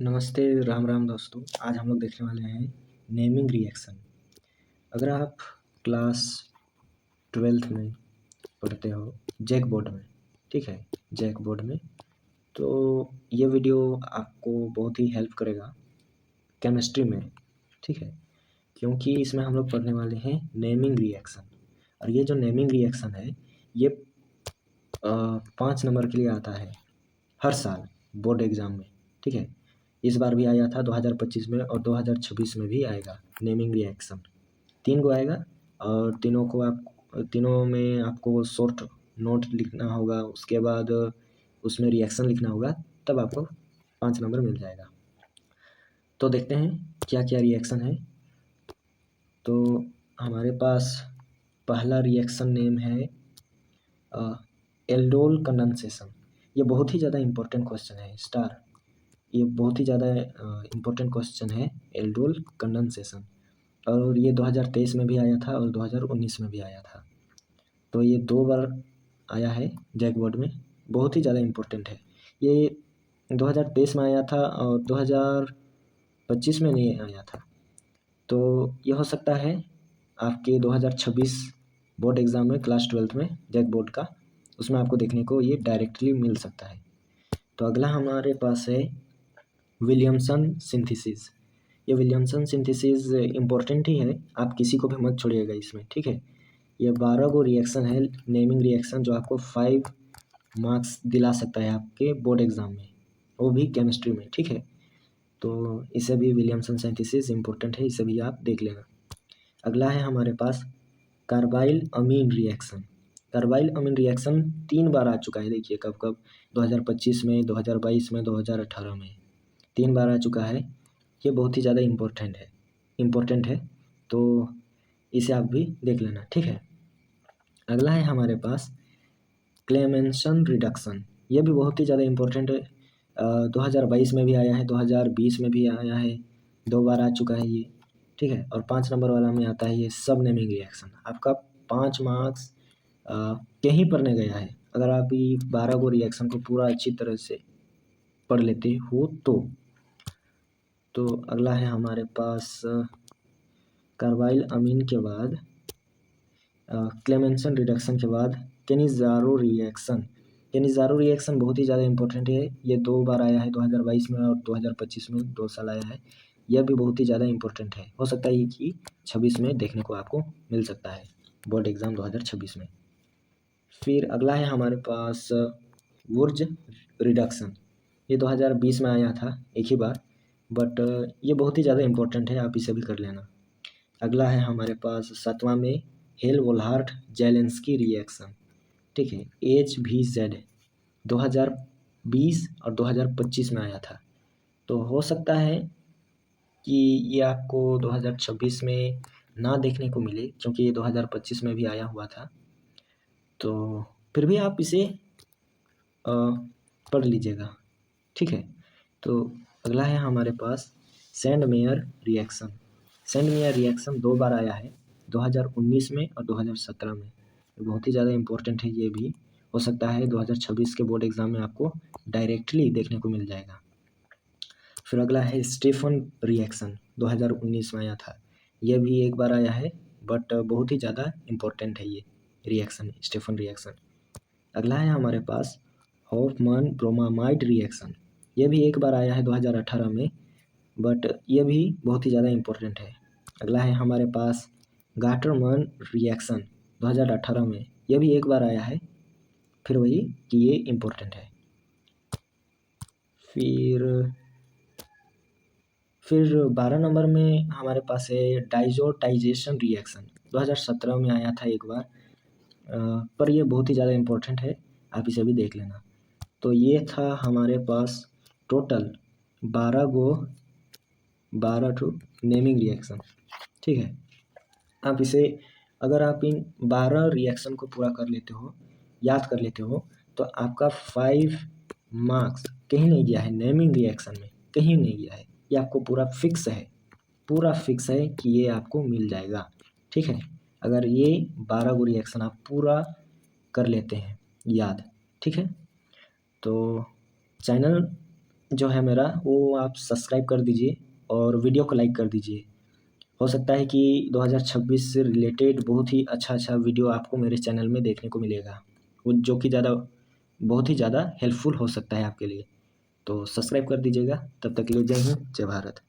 नमस्ते, राम राम दोस्तों। आज हम लोग देखने वाले हैं नेमिंग रिएक्शन। अगर आप क्लास 12th में पढ़ते हो जैक बोर्ड में, ठीक है, जैक बोर्ड में, तो ये वीडियो आपको बहुत ही हेल्प करेगा केमिस्ट्री में, ठीक है, क्योंकि इसमें हम लोग पढ़ने वाले हैं नेमिंग रिएक्शन। और ये जो नेमिंग रिएक्शन है ये 5 नंबर के लिए आता है हर साल बोर्ड एग्ज़ाम में, ठीक है। इस बार भी आया था 2025 में और 2026 में भी आएगा नेमिंग रिएक्शन। 3 गो आएगा और तीनों में आपको शॉर्ट नोट लिखना होगा, उसके बाद उसमें रिएक्शन लिखना होगा, तब आपको 5 नंबर मिल जाएगा। तो देखते हैं क्या क्या रिएक्शन है। तो हमारे पास पहला रिएक्शन नेम है एल्डोल कंडेंसेशन। ये बहुत ही ज़्यादा इम्पोर्टेंट क्वेश्चन है स्टार। ये बहुत ही ज़्यादा इम्पोर्टेंट क्वेश्चन है एल्डोल कंडेंसेशन, और ये 2023 में भी आया था और 2019 में भी आया था। तो ये 2 बार आया है जैक बोर्ड में, बहुत ही ज़्यादा इम्पोर्टेंट है। ये 2023 में आया था और 2025 में नहीं आया था। तो ये हो सकता है आपके 2026 बोर्ड एग्ज़ाम में क्लास 12th में जैक बोर्ड का, उसमें आपको देखने को ये डायरेक्टली मिल सकता है। तो अगला हमारे पास है विलियमसन सिंथेसिस। ये विलियमसन सिंथेसिस इम्पोर्टेंट ही है, आप किसी को भी मत छोड़िएगा इसमें, ठीक है। ये 12 गो रिएक्शन है, नेमिंग रिएक्शन, जो आपको 5 मार्क्स दिला सकता है आपके बोर्ड एग्ज़ाम में, वो भी केमिस्ट्री में, ठीक है। तो इसे भी विलियमसन सिंथेसिस इम्पोर्टेंट है, इसे भी आप देख लेना। अगला है हमारे पास कार्बाइल अमीन रिएक्शन। कार्बाइल अमीन रिएक्शन 3 बार आ चुका है, देखिए कब कब, 2025 में, 2022 में, 2018 में, 3 बार आ चुका है। ये बहुत ही ज़्यादा इम्पोर्टेंट है, तो इसे आप भी देख लेना, ठीक है। अगला है हमारे पास क्लेमेंसन रिडक्शन। ये भी बहुत ही ज़्यादा इम्पोर्टेंट है। 2022 में भी आया है, 2020 में भी आया है, 2 बार आ चुका है ये, ठीक है। और 5 नंबर वाला में आता है ये सब नेमिंग रिएक्शन। आपका 5 मार्क्स कहीं पर नहीं गया है अगर आप ये 12 गो रिएक्शन को पूरा अच्छी तरह से पढ़ लेते हो तो अगला है हमारे पास कार्बाइल अमीन के बाद क्लेमेंसन रिडक्शन के बाद केनिज़ारो रिएक्शन। केनिज़ारो रिएक्शन बहुत ही ज़्यादा इम्पोर्टेंट है। ये 2 बार आया है, 2022 में और 2025 में, 2 साल आया है। यह भी बहुत ही ज़्यादा इम्पोर्टेंट है, हो सकता है कि 26 में देखने को आपको मिल सकता है, बोर्ड एग्ज़ाम 2026 में। फिर अगला है हमारे पास वुर्ज रिडक्शन। ये 2020 में आया था एक ही बार, बट ये बहुत ही ज़्यादा इम्पोर्टेंट है, आप इसे भी कर लेना। अगला है हमारे पास 7वां में हेल-वोल्हार्ट जेलेंस्की रिएक्शन, ठीक है, HVZ 2020 और 2025 में आया था। तो हो सकता है कि ये आपको 2026 में ना देखने को मिले, क्योंकि ये 2025 में भी आया हुआ था। तो फिर भी आप इसे पढ़ लीजिएगा, ठीक है। तो अगला है हमारे पास सैंडमेयर रिएक्शन। सैंडमेयर रिएक्शन 2 बार आया है, 2019 में और 2017 में। बहुत ही ज़्यादा इम्पोर्टेंट है, ये भी हो सकता है 2026 के बोर्ड एग्ज़ाम में आपको डायरेक्टली देखने को मिल जाएगा। फिर अगला है स्टेफन रिएक्शन, 2019 में आया था। यह भी एक बार आया है, बट बहुत ही ज़्यादा इम्पोर्टेंट है ये रिएक्शन, स्टेफन रिएक्शन। अगला है हमारे पास हॉफमैन ब्रोमामाइड रिएक्शन। ये भी एक बार आया है 2018 में, बट ये भी बहुत ही ज़्यादा इम्पोर्टेंट है। अगला है हमारे पास गाटरमैन रिएक्शन, 2018 में, यह भी एक बार आया है, फिर वही कि ये इम्पोर्टेंट है। फिर 12 नंबर में हमारे पास है डाइज़ोटाइजेशन रिएक्शन, 2017 में आया था एक बार, पर ये बहुत ही ज़्यादा इम्पोर्टेंट है, आप इसे भी देख लेना। तो ये था हमारे पास टोटल 12 टू नेमिंग रिएक्शन, ठीक है। आप इसे, अगर आप इन 12 रिएक्शन को पूरा कर लेते हो, याद कर लेते हो, तो आपका 5 मार्क्स कहीं नहीं गया है, नेमिंग रिएक्शन में कहीं नहीं गया है। ये आपको पूरा फिक्स है कि ये आपको मिल जाएगा, ठीक है। अगर ये 12 गो रिएक्शन आप पूरा कर लेते हैं याद, ठीक है। तो चैनल जो है मेरा वो आप सब्सक्राइब कर दीजिए और वीडियो को लाइक कर दीजिए। हो सकता है कि 2026 से रिलेटेड बहुत ही अच्छा वीडियो आपको मेरे चैनल में देखने को मिलेगा, वो जो कि बहुत ही ज़्यादा हेल्पफुल हो सकता है आपके लिए। तो सब्सक्राइब कर दीजिएगा। तब तक के लिए जय हिंद, जय भारत।